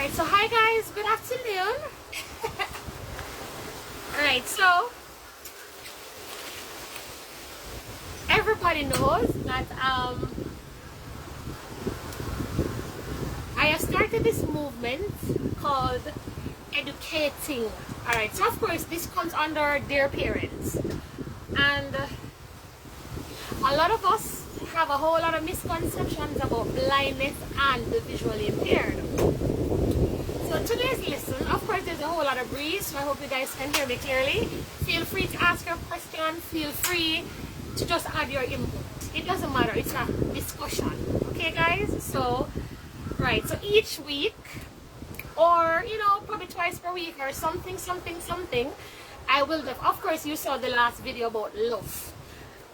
Alright, so hi guys, good afternoon. Alright, so everybody knows that I have started this movement called educating. Alright, so of course this comes under dear parents, and a lot of us have a whole lot of misconceptions about blindness and the visually impaired. So today's lesson, of course there's a whole lot of breeze, so I hope you guys can hear me clearly. Feel free to ask your question, feel free to just add your input. It doesn't matter, it's a discussion. Okay guys, so right, so each week, or you know, probably twice per week or something, I will of course you saw the last video about love.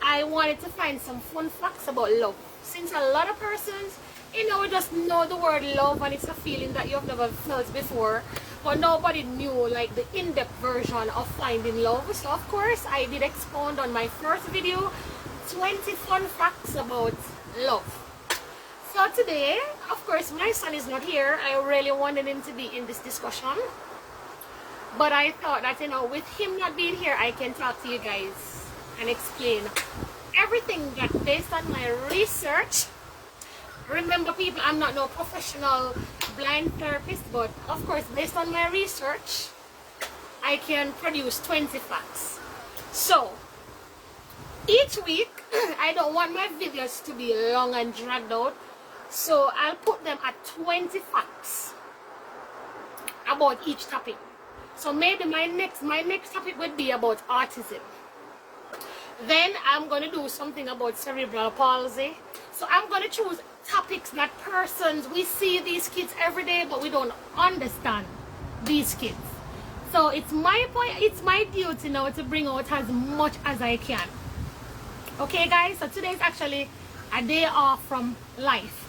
I wanted to find some fun facts about love, since a lot of persons, you know, just know the word love and it's a feeling that you've never felt before, but nobody knew like the in-depth version of finding love. So of course I did expound on my first video 20 fun facts about love. So today, of course, my son is not here. I really wanted him to be in this discussion, but I thought that, you know, with him not being here, I can talk to you guys and explain everything that based on my research. Remember people, I'm not no professional blind therapist, but of course based on my research I can produce 20 facts. So each week I don't want my videos to be long and dragged out, so I'll put them at 20 facts about each topic. So maybe my next topic would be about autism. Then I'm going to do something about cerebral palsy. So I'm going to choose topics that persons, we see these kids every day, but we don't understand these kids. So it's my point, it's my duty now to bring out as much as I can. Okay guys, so today is actually a day off from life.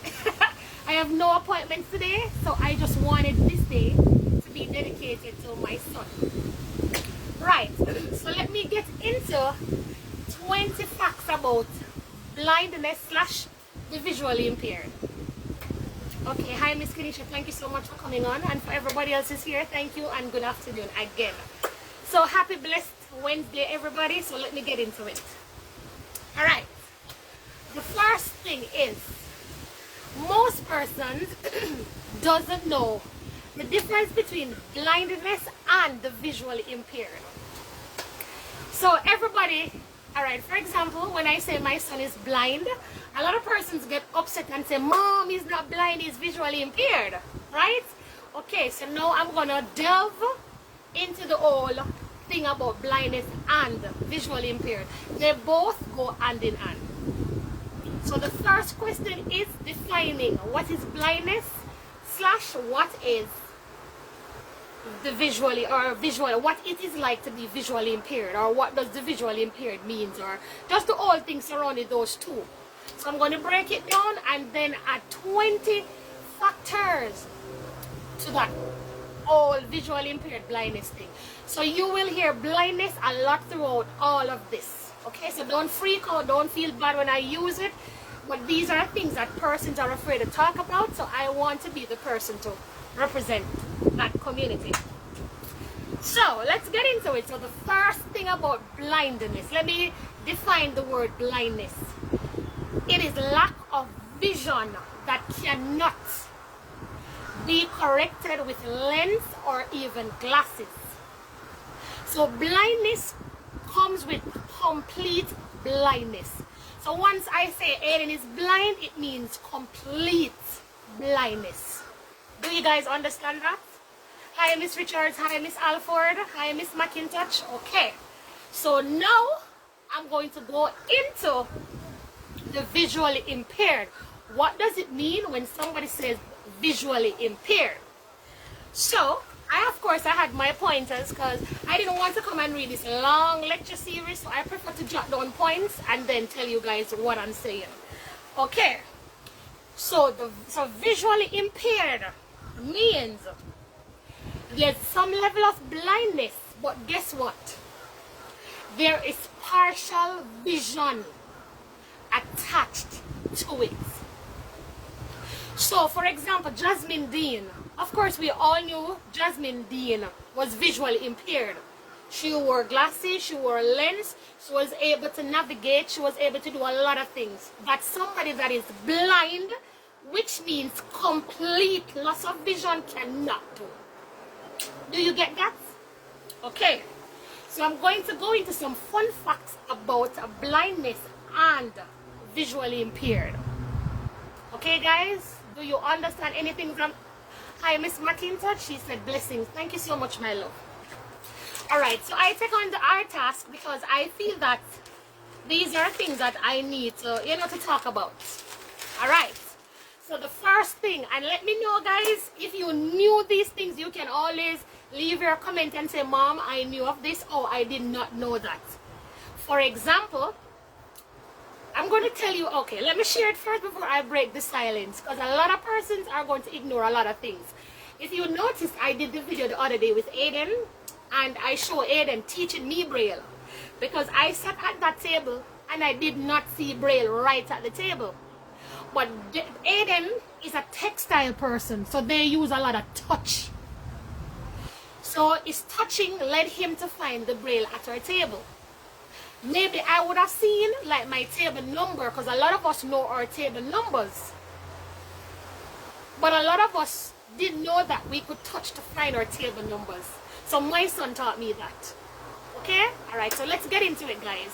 I have no appointments today, so I just wanted this day to be dedicated to my son. Right, so let me get into 20 facts about blindness / the visually impaired. Okay, hi Miss Kenisha, thank you so much for coming on, and for everybody else is here, thank you and good afternoon again. So happy blessed Wednesday everybody, so let me get into it. Alright, the first thing is, most persons doesn't know the difference between blindness and the visually impaired. So everybody, alright, for example, when I say my son is blind, a lot of persons get upset and say, Mom, he's not blind, he's visually impaired, right? Okay, so now I'm gonna delve into the whole thing about blindness and visually impaired. They both go hand in hand. So the first question is defining what is blindness / what is the visually what it is like to be visually impaired, or what does the visually impaired means, or just the whole thing surrounding those two. So I'm going to break it down and then add 20 factors to that all visually impaired blindness thing. So you will hear blindness a lot throughout all of this. Okay, so don't freak out, don't feel bad when I use it, but these are things that persons are afraid to talk about, so I want to be the person to represent that community. So let's get into it. So the first thing about blindness, let me define the word blindness. It is lack of vision that cannot be corrected with lens or even glasses. So blindness comes with complete blindness. So once I say Aiden is blind, it means complete blindness. Do you guys understand that? Hi Miss Richards, hi Miss Alford, hi Miss McIntosh. Okay, so now I'm going to go into the visually impaired. What does it mean when somebody says visually impaired? So I had my pointers because I didn't want to come and read this long lecture series, so I prefer to jot down points and then tell you guys what I'm saying. Okay, so visually impaired means there's some level of blindness, but guess what? There is partial vision attached to it. So for example, Jasmine Dean, Of course, we all knew Jasmine Dean was visually impaired. She wore glasses, she wore a lens, she was able to navigate, she was able to do a lot of things. But somebody that is blind, which means complete loss of vision, cannot do. Do you get that? Okay. So I'm going to go into some fun facts about blindness and visually impaired. Okay, guys? Do you understand anything from... Hi, Miss McIntosh. She said blessings. Thank you so much, my love. Alright, so I take on the art task because I feel that these are things that I need to, to talk about. Alright. So the first thing, and let me know, guys, if you knew these things, you can always leave your comment and say, Mom, I knew of this, or I did not know that. For example, I'm going to tell you, okay, let me share it first before I break the silence, because a lot of persons are going to ignore a lot of things. If you notice, I did the video the other day with Aiden, and I show Aiden teaching me Braille, because I sat at that table and I did not see Braille right at the table. But Aiden is a textile person, so they use a lot of touch. So his touching led him to find the Braille at our table. Maybe I would have seen like my table number, because a lot of us know our table numbers. But a lot of us didn't know that we could touch to find our table numbers. So my son taught me that. Okay? Alright, so let's get into it, guys.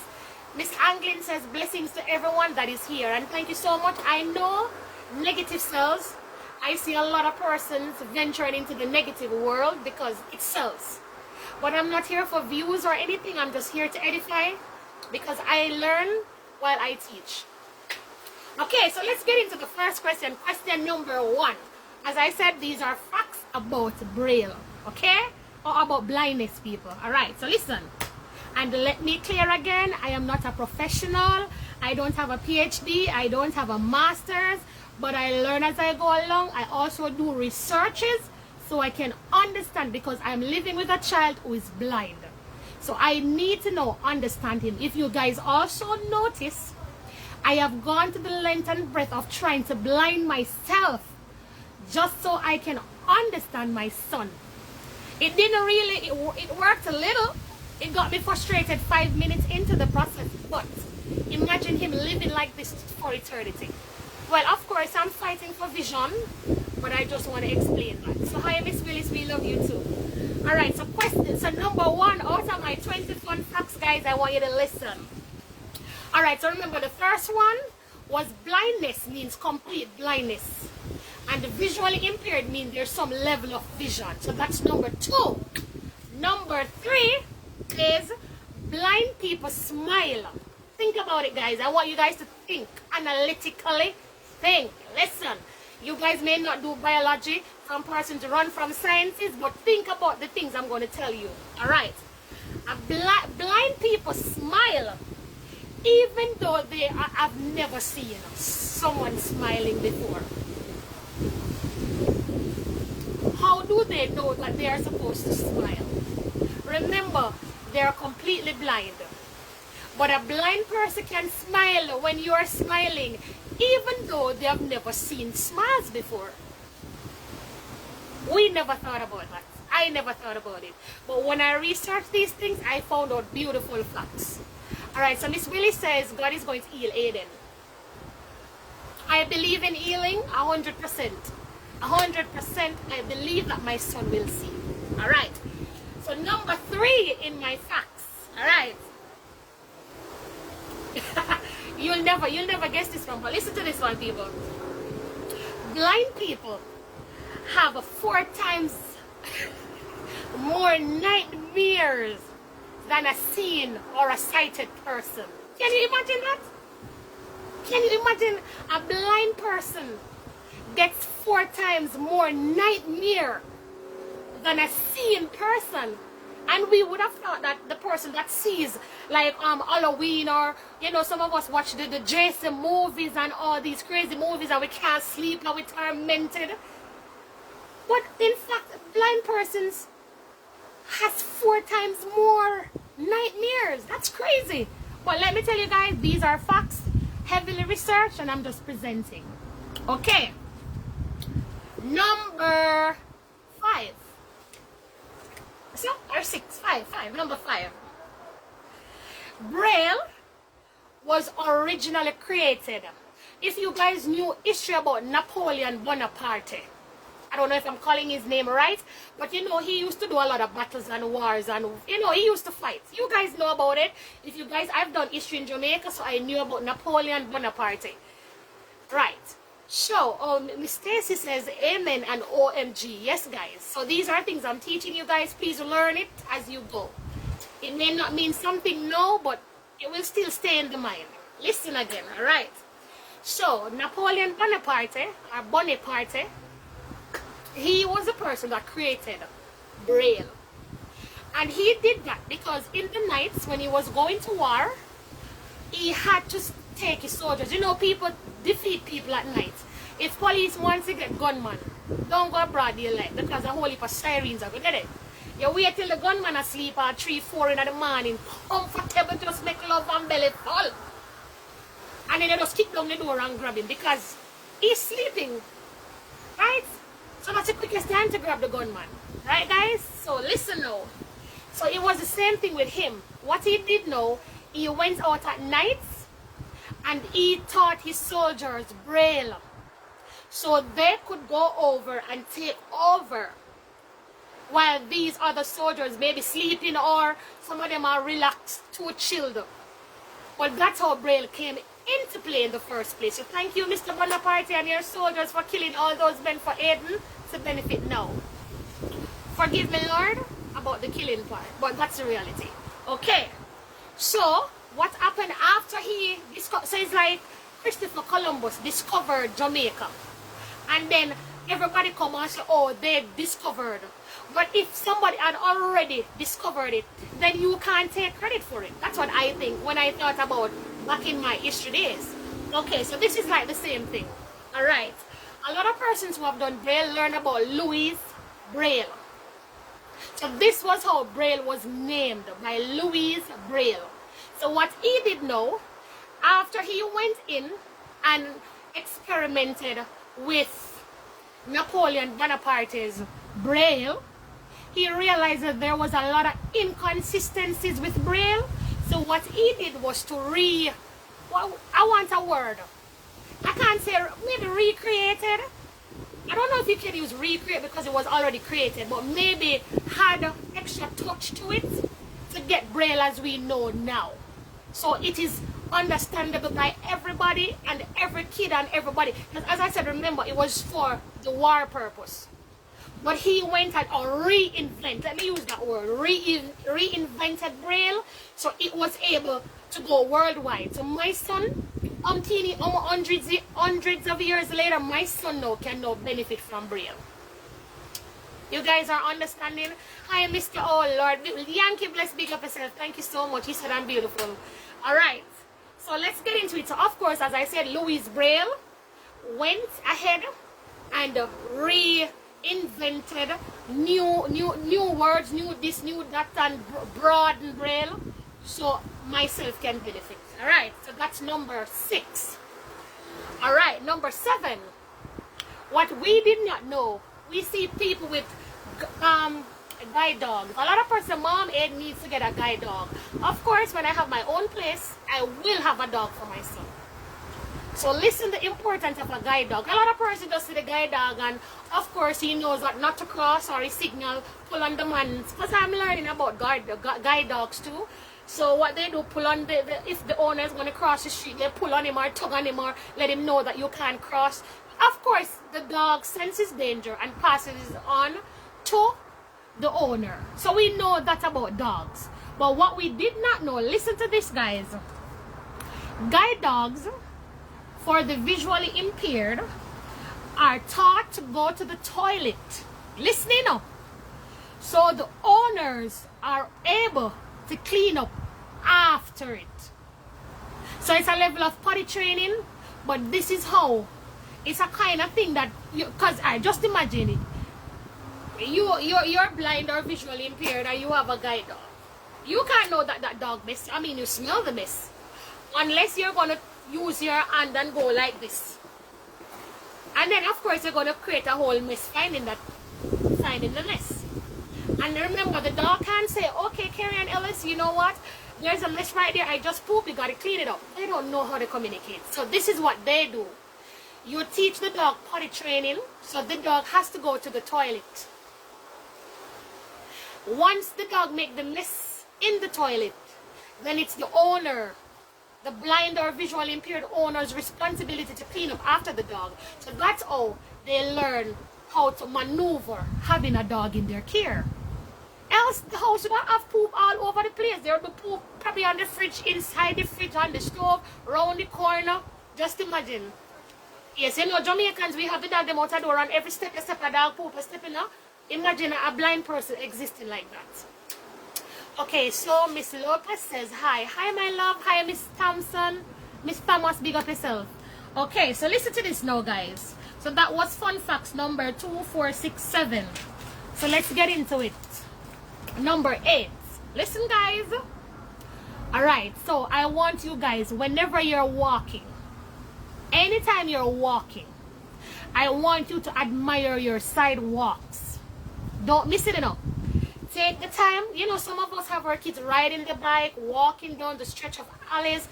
Miss Anglin says blessings to everyone that is here, and thank you so much. I know negative sells. I see a lot of persons venturing into the negative world because it sells. But I'm not here for views or anything. I'm just here to edify because I learn while I teach. Okay, so let's get into the first question. Question number 1. As I said, these are facts about Braille, okay? Or about blindness, people. Alright, so listen. And let me clear again, I am not a professional. I don't have a PhD. I don't have a master's. But I learn as I go along. I also do researches so I can understand, because I'm living with a child who is blind. So I need to know, understand him. If you guys also notice, I have gone to the length and breadth of trying to blind myself just so I can understand my son. It didn't really, it worked a little. It got me frustrated 5 minutes into the process, but imagine him living like this for eternity. Well, of course, I'm fighting for vision, but I just want to explain that. So, hi, Miss Willis, we love you too. Alright, so number 1 out of my 20 fun facts, guys, I want you to listen. Alright, so remember the first one was blindness means complete blindness. And the visually impaired means there's some level of vision. So that's number 2. Number 3 is blind people smile. Think about it, guys. I want you guys to think analytically. Think. Listen. You guys may not do biology. Some persons run from sciences, but think about the things I'm going to tell you. Alright. Blind people smile even though they have never seen someone smiling before. How do they know that they are supposed to smile? Remember, they are completely blind. But a blind person can smile when you are smiling, even though they have never seen smiles before. We never thought about that. I never thought about it. But when I researched these things, I found out beautiful facts. Alright, so Miss Willie says God is going to heal Aiden. I believe in healing 100%. 100% I believe that my son will see. Alright. So number 3 in my facts. Alright. You'll never guess this one, but listen to this one, people. Blind people have 4 times more nightmares than a seen or a sighted person. Can you imagine that? Can you imagine a blind person gets 4 times more nightmare than a seeing person? And we would have thought that the person that sees like Halloween, or some of us watch the Jason movies and all these crazy movies and we can't sleep and we're tormented. But in fact, blind persons has 4 times more nightmares. That's crazy. But let me tell you guys, these are facts, heavily researched, and I'm just presenting. Okay. Number 5. So, or 6, 5, 5, number 5. Braille was originally created. If you guys knew history about Napoleon Bonaparte, I don't know if I'm calling his name right, but you know, he used to do a lot of battles and wars, and you know, he used to fight. You guys know about it. If you guys, I've done history in Jamaica, so I knew about Napoleon Bonaparte. Right. So, Miss Stacy says amen and OMG. Yes, guys. So these are things I'm teaching you guys. Please learn it as you go. It may not mean something now, but it will still stay in the mind. Listen again, all right? So, Napoleon Bonaparte, or Bonaparte, he was the person that created Braille. And he did that because in the nights when he was going to war, he had to take his soldiers. You know, people defeat people at night. If police wants to get gunman, don't go broad daylight because the whole heap of sirens are going to get it. You wait till the gunman asleep at 3, 4 in the morning, comfortable, just make love and belly full. And then you just kick down the door and grab him because he's sleeping. Right? So that's the quickest time to grab the gunman. Right, guys? So listen now. So it was the same thing with him. What he did now, he went out at night and he taught his soldiers Braille. So they could go over and take over while these other soldiers may be sleeping, or some of them are relaxed, too chilled. But that's how Braille came into play in the first place. So thank you, Mr. Bonaparte and your soldiers, for killing all those men for Aiden to benefit now. Forgive me, Lord, about the killing part, but that's the reality. Okay, so what happened after he discovered? So it's like Christopher Columbus discovered Jamaica, and then everybody come and say, oh, they discovered. But if somebody had already discovered it, then you can't take credit for it. That's what I think when I thought about back in my history days. Okay, so this is like the same thing. All right. A lot of persons who have done Braille learn about Louis Braille. So this was how Braille was named, by Louis Braille. So what he did know, after he went in and experimented with Napoleon Bonaparte's Braille, he realized that there was a lot of inconsistencies with Braille. So what he did was to I want a word. I can't say maybe recreated. I don't know if you can use recreate because it was already created, but maybe had extra touch to it to get Braille as we know now. So it is understandable by everybody and every kid and everybody. Because as I said, remember, it was for the war purpose. But he went and reinvented, let me use that word, reinvented Braille, so it was able to go worldwide. So my son, hundreds of years later, my son now can now benefit from Braille. You guys are understanding? Hi, Mr. Oh Lord, Yankee, bless, big up yourself. Thank you so much. He said I'm beautiful. All right, so let's get into it. So of course, as I said, Louis Braille went ahead and invented new words, new this, new that, and broaden Braille, so myself can benefit. All right, so that's number 6. All right, number 7. What we did not know, we see people with guide dogs. A lot of person, mom, Ed needs to get a guide dog. Of course, when I have my own place, I will have a dog for my son. So listen the importance of a guide dog. A lot of person just see the guide dog and of course he knows what not to cross or he signal, pull on the man. Because I'm learning about guide dogs too. So what they do, pull on if the owner is going to cross the street, they pull on him or tug on him or let him know that you can't cross. Of course, the dog senses danger and passes it on to the owner. So we know that about dogs. But what we did not know, listen to this, guys. Guide dogs for the visually impaired are taught to go to the toilet. Listening up. So the owners are able to clean up after it. So it's a level of potty training, but this is how it's a kind of thing that you, because I just imagine it. You're blind or visually impaired and you have a guide dog. You can't know that that dog mess. I mean, you smell the mess. Unless you're going to use your hand and go like this. And then, of course, you're going to create a whole mess finding that inside in the nest. And remember, the dog can say, okay, Carrie and Ellis, you know what? There's a mess right there. I just pooped. You got to clean it up. They don't know how to communicate. So this is what they do. You teach the dog potty training. So the dog has to go to the toilet. Once the dog make the mess in the toilet, then it's the owner, the blind or visually impaired owner's responsibility to clean up after the dog. So that's how they learn how to maneuver having a dog in their care. Else the house would have poop all over the place. There would be poop probably on the fridge, inside the fridge, on the stove, around the corner. Just imagine. Yes, you know, Jamaicans, we have the dog them out the door, and every step you step a dog poop a step, you know. Imagine a blind person existing like that. Okay, so Miss Lopez says hi. Hi, my love. Hi, Miss Thompson. Miss Thomas, big up yourself. Okay, so listen to this now, guys. So that was fun facts number 2467. So let's get into it. Number 8. Listen, guys. Alright, so I want you guys, whenever you're walking, anytime you're walking, I want you to admire your sidewalks. Don't miss it enough. Take the time. You know, some of us have our kids riding the bike, walking down the stretch of alleys.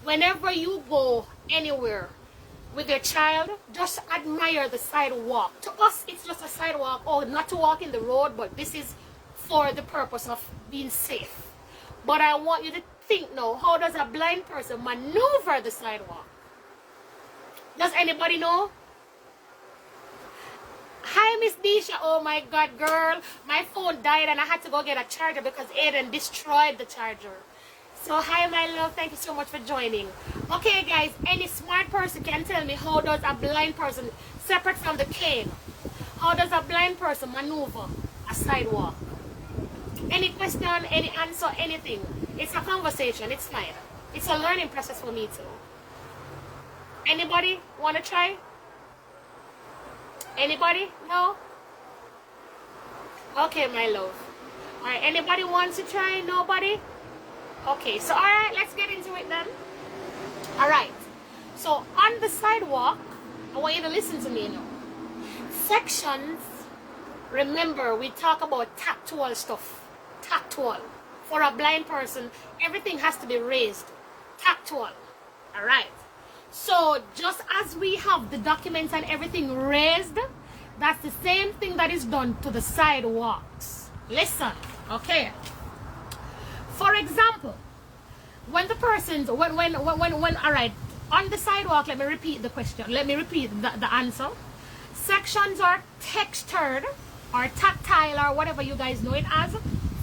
Whenever you go anywhere with your child, just admire the sidewalk. To us, it's just a sidewalk. Oh, not to walk in the road, but this is for the purpose of being safe. But I want you to think now, how does a blind person maneuver the sidewalk? Does anybody know? Hi, Miss Disha. Oh my God, girl. My phone died and I had to go get a charger because Aiden destroyed the charger. So, hi, my love. Thank you so much for joining. Okay, guys. Any smart person can tell me, how does a blind person, separate from the cane, how does a blind person maneuver a sidewalk? Any question, any answer, anything. It's a conversation. It's fine. It's a learning process for me too. Anybody want to try? Anybody? No? Okay, my love. Alright, anybody wants to try? Nobody? Okay, so alright, let's get into it then. Alright, so on the sidewalk, I want you to listen to me now. Sections, remember, we talk about tactile stuff. Tactile. For a blind person, everything has to be raised. Tactile. Alright. So just as we have the documents and everything raised, that's the same thing that is done to the sidewalks. Listen, okay. For example, when the persons, all right, on the sidewalk, let me repeat the question. Let me repeat the answer. Sections are textured or tactile or whatever you guys know it as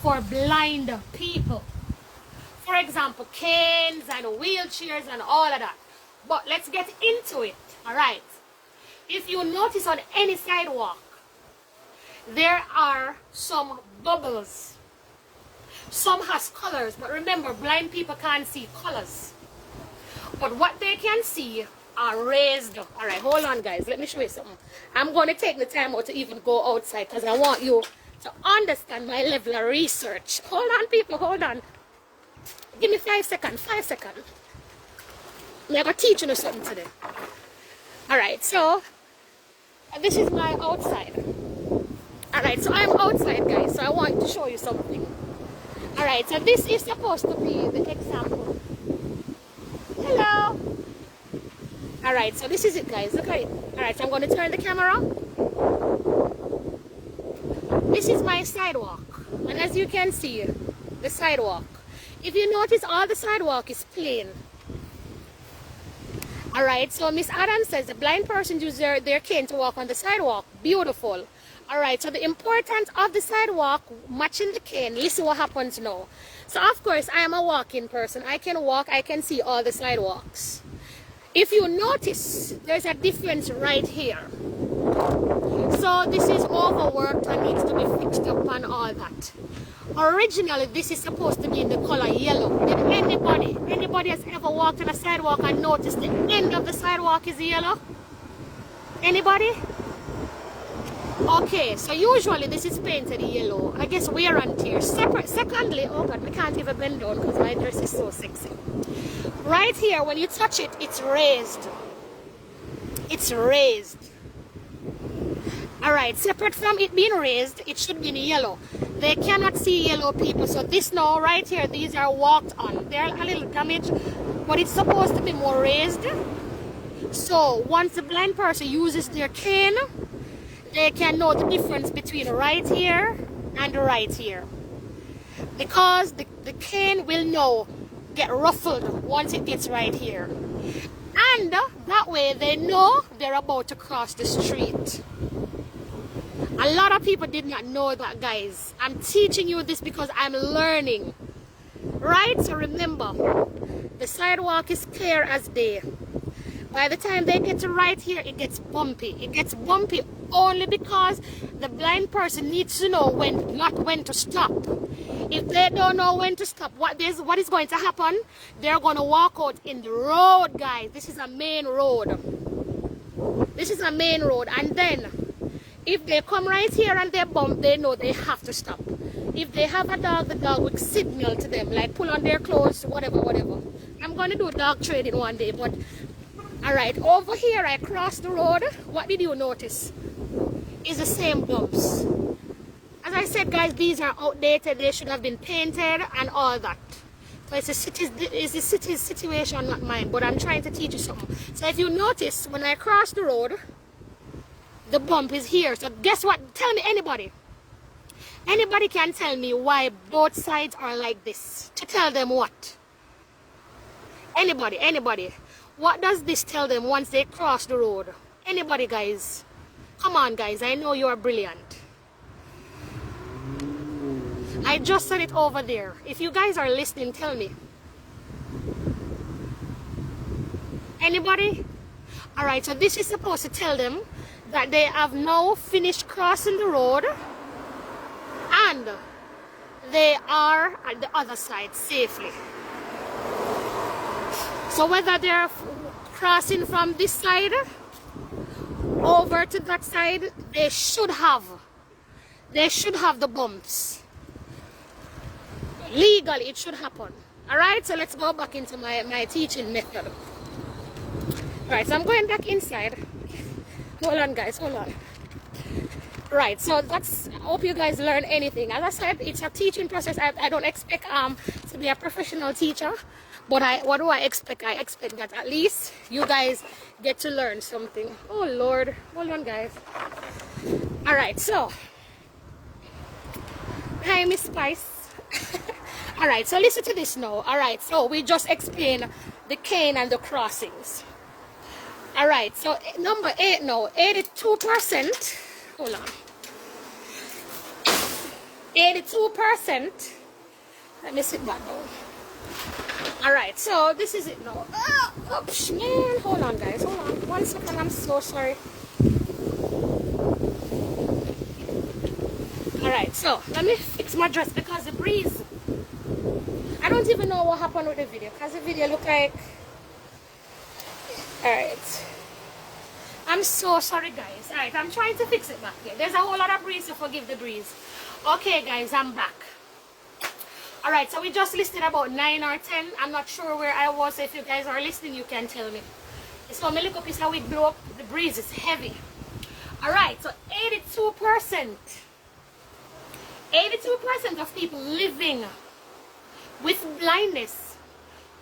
for blind people. For example, canes and wheelchairs and all of that. But let's get into it. All right. If you notice on any sidewalk, there are some bubbles. Some has colors, but remember, blind people can't see colors. But what they can see are raised. All right, hold on, guys. Let me show you something. I'm going to take the time out to even go outside because I want you to understand my level of research. Hold on, people. Hold on. Give me 5 seconds. 5 seconds. I'm going to teach you something today. Alright, so this is my outside. Alright, so I'm outside, guys. So I want to show you something. Alright, so this is supposed to be the example. Hello. Alright, so this is it, guys. Look at it. Alright, so I'm going to turn the camera. This is my sidewalk. And as you can see, the sidewalk. If you notice, all the sidewalk is plain. Alright, so Miss Adams says the blind person uses their cane to walk on the sidewalk. Beautiful. Alright, so the importance of the sidewalk matching the cane. Listen what happens now. So of course, I am a walking person. I can walk, I can see all the sidewalks. If you notice, there's a difference right here. So this is overworked and needs to be fixed up and all that. Originally, this is supposed to be in the color yellow. Did anybody has ever walked on a sidewalk and noticed the end of the sidewalk is yellow? Anybody? Okay, so usually this is painted yellow. I guess wear and tear. Secondly, oh God, we can't even bend down because my dress is so sexy. Right here, when you touch it, it's raised. It's raised. All right, separate from it being raised, it should be in yellow. They cannot see yellow people, so this now right here, these are walked on. They're a little damaged, but it's supposed to be more raised. So once the blind person uses their cane, they can know the difference between right here and right here, because the cane will now get ruffled once it gets right here, and that way they know they're about to cross the street. A lot of people did not know that, guys. I'm teaching you this because I'm learning, right? So remember, the sidewalk is clear as day. By the time they get to right here, it gets bumpy. It gets bumpy only because the blind person needs to know not when to stop. If they don't know when to stop, what is going to happen? They're going to walk out in the road, guys. This is a main road. This is a main road. And then, if they come right here and they bump, they know they have to stop. If they have a dog, the dog will signal to them, like pull on their clothes, whatever. I'm going to do dog trading one day, but alright, over here I crossed the road. What did you notice? It's the same bumps. As I said, guys, these are outdated. They should have been painted and all that. So it's a city's situation, not mine, but I'm trying to teach you something. So if you notice, when I cross the road, the bump is here. So guess what? Tell me, anybody can tell me why both sides are like this. To tell them what? Anybody. What does this tell them once they cross the road? Anybody, guys? Come on, guys. I know you are brilliant. I just said it over there. If you guys are listening, tell me. Anybody? Alright, so this is supposed to tell them that they have now finished crossing the road and they are at the other side safely. So whether they're crossing from this side over to that side, they should have the bumps. Legally, it should happen. Alright, so let's go back into my teaching method. Alright, so I'm going back inside. Hold on, guys, hold on. Right, so that's, I hope you guys learn anything. As I said, it's a teaching process. I don't expect to be a professional teacher, but what do I expect? I expect that at least you guys get to learn something. Oh Lord, hold on, guys. Alright, so hi, Miss Spice. Alright, so listen to this now. Alright, so we just explained the cane and the crossings. Alright, so number 8 now, 82%, hold on, 82%, let me sit back down. Alright, so this is it now. Oops, man, hold on, guys, hold on, 1 second, I'm so sorry. Alright, so let me fix my dress because the breeze, I don't even know what happened with the video, because the video looked like, alright, I'm so sorry, guys. Alright, I'm trying to fix it back here. There's a whole lot of breeze, so forgive the breeze. Okay, guys, I'm back. Alright, so we just listed about 9 or 10. I'm not sure where I was. If you guys are listening, you can tell me. So my little piece how we blew up. The breeze is heavy. Alright, so 82%. 82% of people living with blindness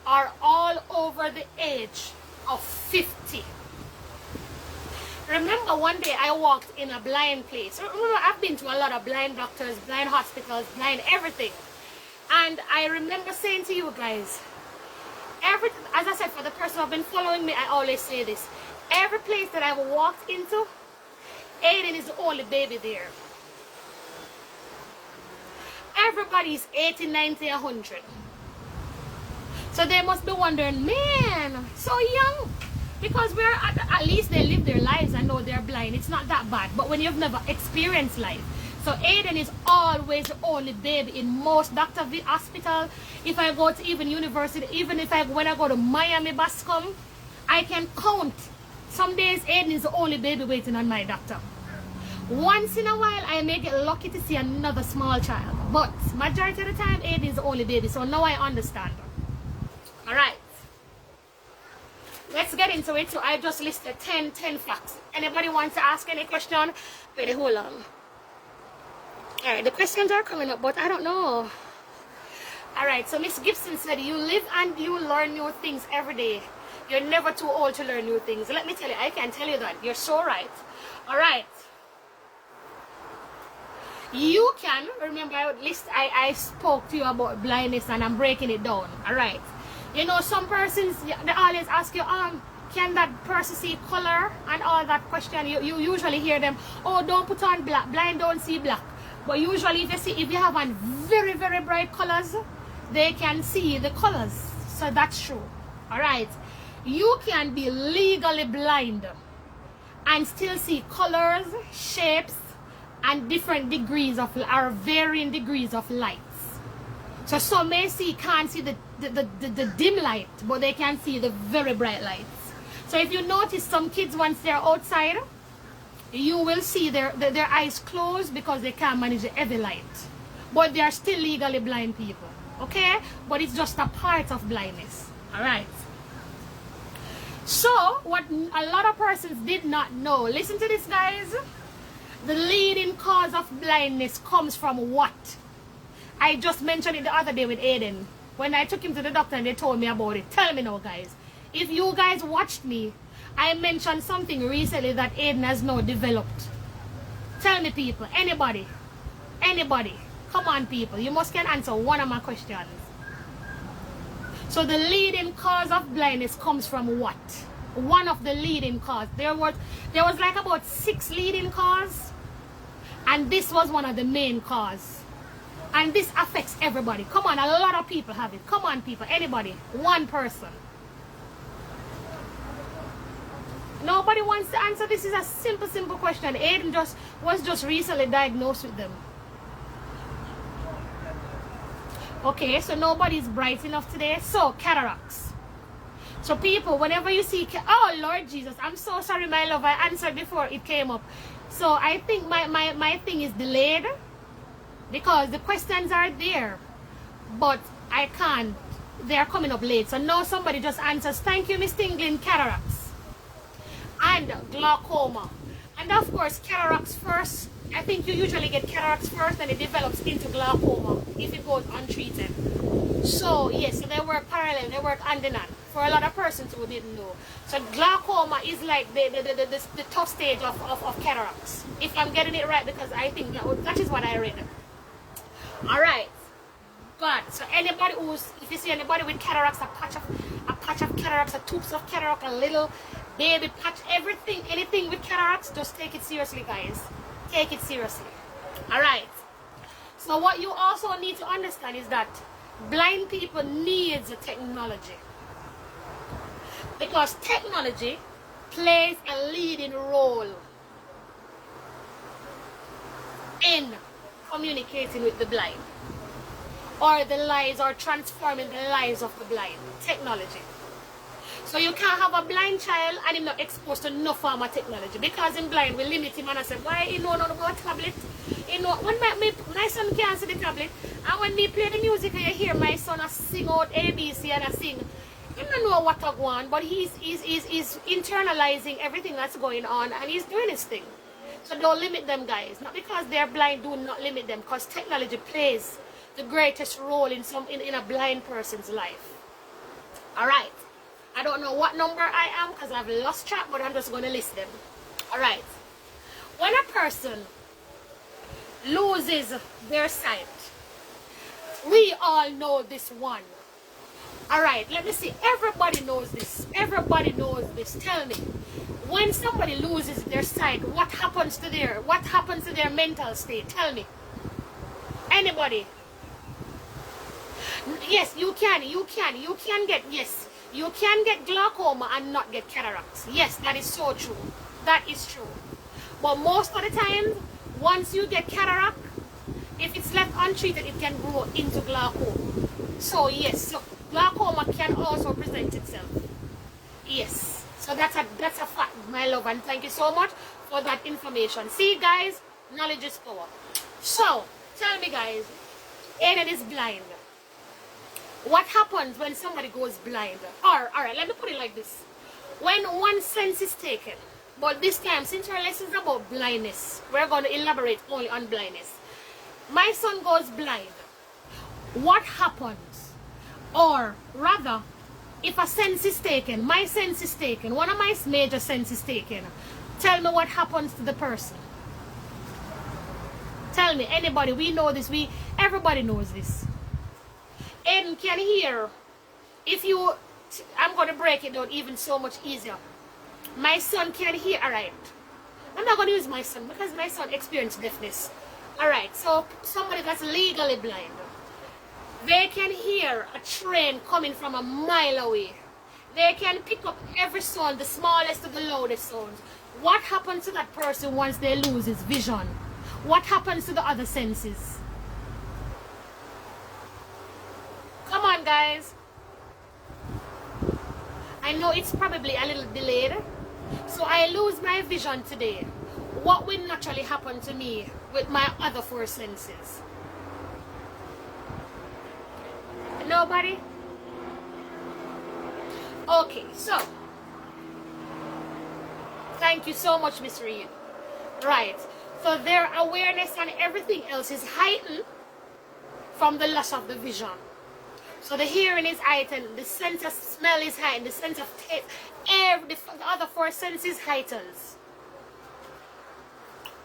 are all over the age of 50. Remember one day I walked in a blind place. Remember, I've been to a lot of blind doctors, blind hospitals, blind everything. And I remember saying to you guys, as I said, for the person who have been following me, I always say this. Every place that I've walked into, Aiden is the only baby there. Everybody's 80, 90, 100. So they must be wondering, man, so young. Because we're at least they live their lives and know they're blind. It's not that bad. But when you've never experienced life. So Aiden is always the only baby in most doctor hospital. If I go to even university, even when I go to Miami Bascom, I can count. Some days Aiden is the only baby waiting on my doctor. Once in a while, I may get lucky to see another small child. But majority of the time, Aiden is the only baby. So now I understand. Alright. Let's get into it, so I just listed 10 facts. Anybody wants to ask any question? Wait, hold on. Alright, the questions are coming up, but I don't know. Alright, so Miss Gibson said, you live and you learn new things every day. You're never too old to learn new things. Let me tell you, I can tell you that. You're so right. Alright. You can, remember I spoke to you about blindness and I'm breaking it down. Alright. You know, some persons, they always ask you, can that person see color and all that question. You usually hear them, oh, don't put on black. Blind don't see black. But usually if you have on very, very bright colors, they can see the colors. So that's true. Alright. You can be legally blind and still see colors, shapes, and different degrees of, or varying degrees of lights. So some may can't see the dim light, but they can see the very bright lights. So if you notice some kids, once they're outside, you will see their eyes closed because they can't manage the heavy light. But they are still legally blind people. Okay? But it's just a part of blindness. Alright. So, what a lot of persons did not know. Listen to this, guys. The leading cause of blindness comes from what? I just mentioned it the other day with Aiden. When I took him to the doctor and they told me about it. Tell me now, guys. If you guys watched me, I mentioned something recently that Aiden has now developed. Tell me, people. Anybody. Anybody. Come on, people. You must can answer one of my questions. So the leading cause of blindness comes from what? One of the leading cause. There was like about 6 leading cause. And this was one of the main cause. And this affects everybody. Come on, a lot of people have it. Come on, people. Anybody. One person. Nobody wants to answer. This is a simple question. Aiden was just recently diagnosed with them. Okay, so nobody's bright enough today. So, cataracts. So people, whenever you see... Oh, Lord Jesus. I'm so sorry, my love. I answered before it came up. So, I think my thing is delayed. Because the questions are there. But I can't. They're coming up late. So now somebody just answers. Thank you, Miss Tingling. Cataracts. And glaucoma. And of course, cataracts first. I think you usually get cataracts first and it develops into glaucoma if it goes untreated. So yes, so they work parallel, they work hand in hand for a lot of persons who didn't know. So glaucoma is like the top stage of cataracts. If I'm getting it right, because I think that is what I read. Alright. Good. So anybody if you see anybody with cataracts, a patch of cataracts, a tubes of cataract, a little baby patch, anything with cataracts, just take it seriously, guys. Take it seriously. Alright. So what you also need to understand is that blind people need the technology. Because technology plays a leading role in communicating with the blind. Or the lives, or transforming the lives of the blind. Technology. So you can't have a blind child and him not exposed to no form of technology. Because in blind, we limit him and I said, why you know not about tablet? You know, when my son can't see the tablet, and when me play the music and you hear my son sing out ABC and I sing, he don't know what to go on, but he's internalizing everything that's going on and he's doing his thing. So don't limit them, guys. Not because they're blind, do not limit them, because technology plays the greatest role in a blind person's life. Alright. I don't know what number I am because I've lost track, but I'm just going to list them. Alright. When a person loses their sight, we all know this one. Alright, let me see. Everybody knows this. Everybody knows this. Tell me. When somebody loses their sight, what happens to their mental state? Tell me. Anybody? Yes, you can get, yes. You can get glaucoma and not get cataracts. Yes, that is so true. That is true. But most of the time, once you get cataract, if it's left untreated, it can grow into glaucoma. So yes, so glaucoma can also present itself. Yes. So that's a fact, my love, and thank you so much for that information. See, guys, knowledge is power. So, tell me, guys, Aiden is blind. What happens when somebody goes blind? Or, alright, let me put it like this. When one sense is taken, but this time, since our lesson is about blindness, we're going to elaborate only on blindness. My son goes blind. What happens? Or rather, if a sense is taken, my sense is taken, one of my major senses is taken, tell me what happens to the person. Tell me, anybody, we know this, everybody knows this. Aiden can hear. If you, I'm going to break it down even so much easier. My son can hear, alright. I'm not going to use my son because my son experienced deafness. Alright, so somebody that's legally blind, they can hear a train coming from a mile away. They can pick up every sound, the smallest to the loudest sounds. What happens to that person once they lose his vision? What happens to the other senses? Come on, guys. I know it's probably a little delayed. So I lose my vision today. What will naturally happen to me with my other 4 senses? Nobody? Okay, so thank you so much, Miss Reed. Right, so their awareness and everything else is heightened from the loss of the vision. So the hearing is heightened, the sense of smell is heightened, the sense of taste, the other 4 senses heightens.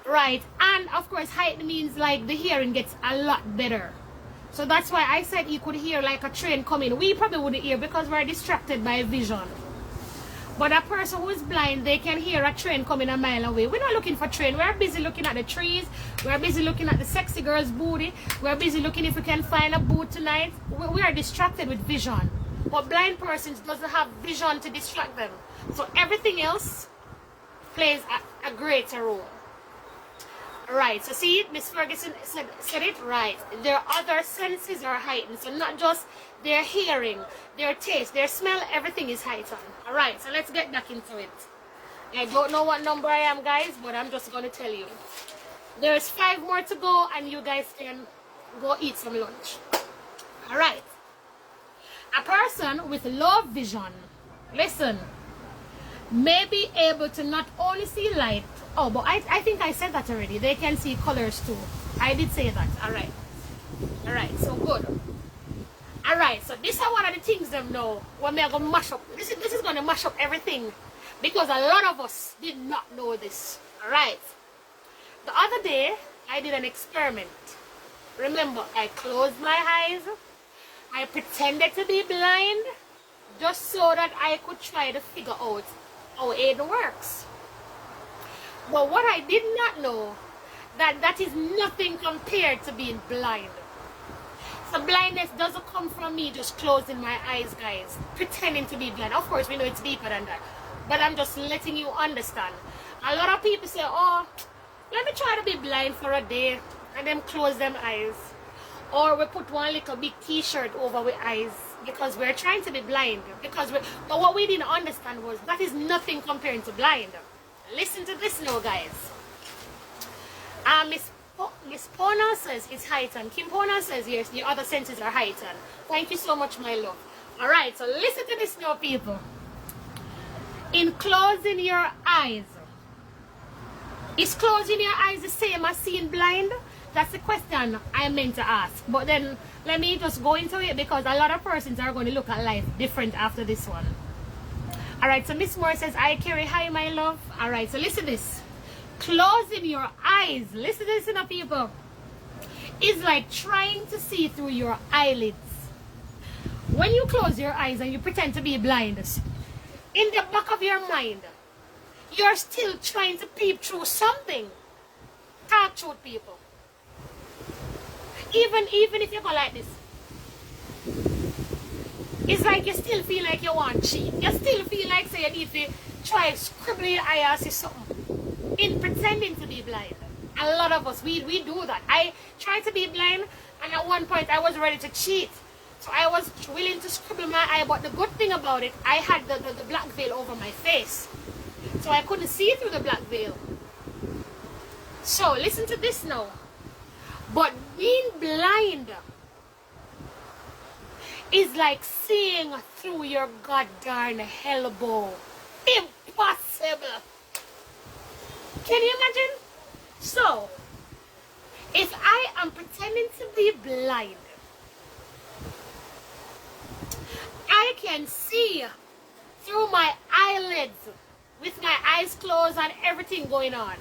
Right, and of course heightened means like the hearing gets a lot better. So that's why I said you could hear like a train coming. We probably wouldn't hear because we're distracted by vision. But a person who is blind, they can hear a train coming a mile away. We're not looking for train. We're busy looking at the trees. We're busy looking at the sexy girl's booty. We're busy looking if we can find a boot tonight. We are distracted with vision. But blind persons doesn't have vision to distract them. So everything else plays a greater role. Right, so see it, Miss Ferguson said it right. Their other senses are heightened. So not just their hearing, their taste, their smell, everything is heightened. Alright, so let's get back into it. I don't know what number I am, guys, but I'm just going to tell you. There's 5 more to go and you guys can go eat some lunch. Alright. A person with low vision, listen, may be able to not only see light. Oh, but I think I said that already. They can see colors too. I did say that. Alright. Alright, so good. Alright, so this is one of the things them know when we are going to mash up. This is going to mash up everything. Because a lot of us did not know this. Alright. The other day, I did an experiment. Remember, I closed my eyes. I pretended to be blind. Just so that I could try to figure out how it works. But what I did not know, that is nothing compared to being blind. So blindness doesn't come from me just closing my eyes, guys, pretending to be blind. Of course, we know it's deeper than that. But I'm just letting you understand. A lot of people say, oh, let me try to be blind for a day, and then close them eyes. Or we put one little big t-shirt over with eyes because we're trying to be blind. But what we didn't understand was that is nothing compared to blind. Listen to this now, guys. Miss Pona says it's heightened. Kim Pona says yes, the other senses are heightened. Thank you so much, my love. Alright, so listen to this now, people. In closing your eyes, is closing your eyes the same as seeing blind? That's the question I meant to ask. But then let me just go into it because a lot of persons are going to look at life different after this one. Alright, so Miss Moore says, I carry high, my love. Alright, so listen to this. Closing your eyes, listen to this now, people, is like trying to see through your eyelids. When you close your eyes and you pretend to be blind, in the back of your mind, you're still trying to peep through something. Talk truth, people. Even if you go like this, it's like you still feel like you want cheat. You still feel like say you need to try scribble your eye or see something. In pretending to be blind. A lot of us, we do that. I tried to be blind and at one point I was ready to cheat. So I was willing to scribble my eye, but the good thing about it, I had the black veil over my face. So I couldn't see through the black veil. So listen to this now. But being blind is like seeing through your goddamn elbow. Impossible. Can you imagine? So, if I am pretending to be blind, I can see through my eyelids with my eyes closed and everything going on.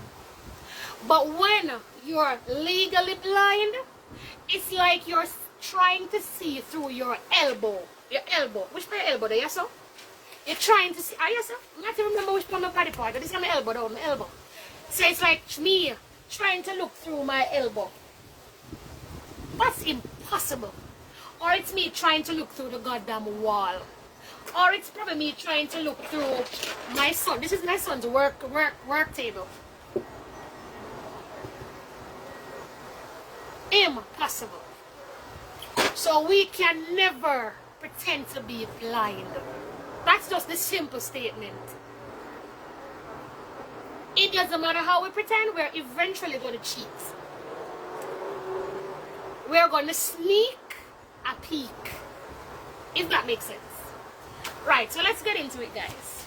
But when you're legally blind, it's like you're trying to see through your elbow. Your elbow. Which part of your elbow there, yes, sir? You're trying to see. Ah, yes, sir? I can't remember which part of my body part. This is my elbow down, my elbow. So it's like me trying to look through my elbow. That's impossible. Or it's me trying to look through the goddamn wall. Or it's probably me trying to look through my son. This is my son's work table. Impossible. So we can never pretend to be blind. That's just the simple statement. It doesn't matter how we pretend, we're eventually going to cheat. We're going to sneak a peek. If that makes sense. Right, so let's get into it, guys.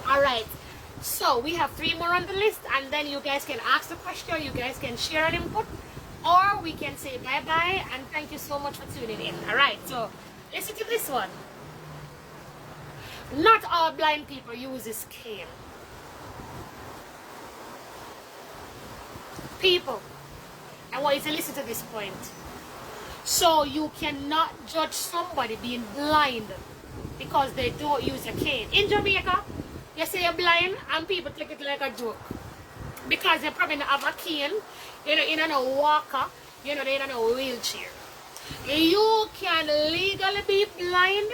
Alright, so we have 3 more on the list, and then you guys can ask the question, you guys can share an input, or we can say bye-bye, and thank you so much for tuning in. Alright, so listen to this one. Not all blind people use this cane. People, I want you to listen to this point. So you cannot judge somebody being blind because they don't use a cane. In Jamaica, you say you're blind and people take it like a joke. Because they probably don't have a cane, you know, no walker, you know, they don't have a wheelchair. You can legally be blind,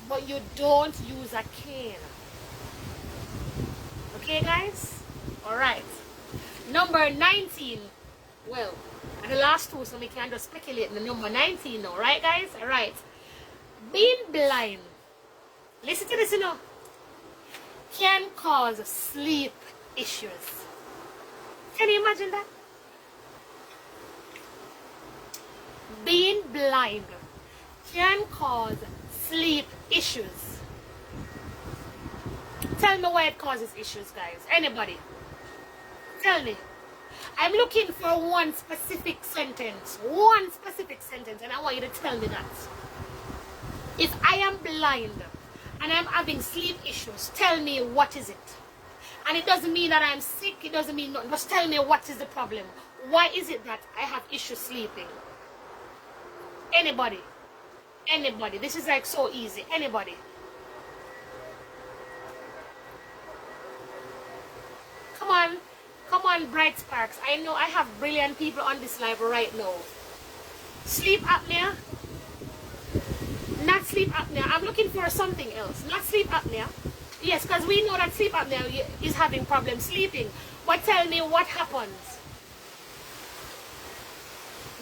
but you don't use a cane. Okay, guys? Alright. Number 19. Well, and the last 2, so we can just speculate in the number 19 now, right, guys? Alright. Being blind, listen to this, you know, can cause sleep issues. Can you imagine that? Being blind can cause sleep issues. Tell me why it causes issues, guys. Anybody? Tell me. I'm looking for one specific sentence. One specific sentence, and I want you to tell me that. If I am blind and I'm having sleep issues, tell me what is it. And it doesn't mean that I'm sick, it doesn't mean nothing. Just tell me what is the problem. Why is it that I have issues sleeping? Anybody? Anybody? This is like so easy. Anybody? Come on. Come on, bright sparks. I know I have brilliant people on this live right now. Sleep apnea? Not sleep apnea. I'm looking for something else. Not sleep apnea. Yes, because we know that sleep apnea is having problems sleeping. But tell me what happens.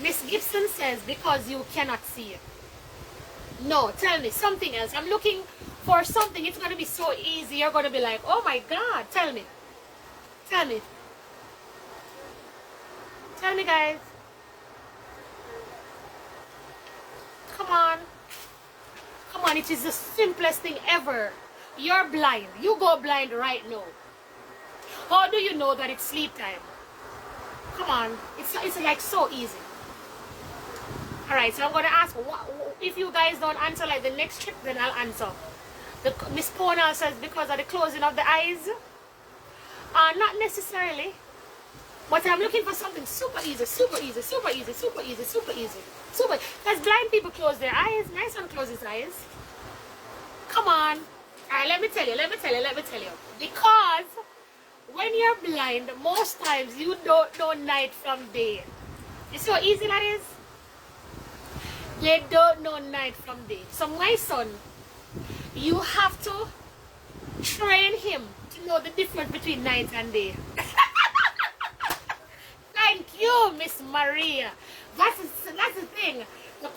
Miss Gibson says because you cannot see it. No, tell me something else. I'm looking for something. It's going to be so easy. You're going to be like, oh my God. Tell me. Tell me. Tell me, guys. Come on. Come on, it is the simplest thing ever. You're blind. You go blind right now. How do you know that it's sleep time? Come on. It's like so easy. Alright, so I'm going to ask, if you guys don't answer like the next trip, then I'll answer. Miss Pona says because of the closing of the eyes. Not necessarily. But I'm looking for something super easy, super easy, super easy, super easy, super easy. Super. Because blind people close their eyes. My son closes his eyes. Come on. Alright, let me tell you. Because when you're blind, most times you don't know night from day. You see how easy that is? They don't know night from day. So my son, you have to train him to know the difference between night and day. Thank you, Miss Maria. That's the thing. The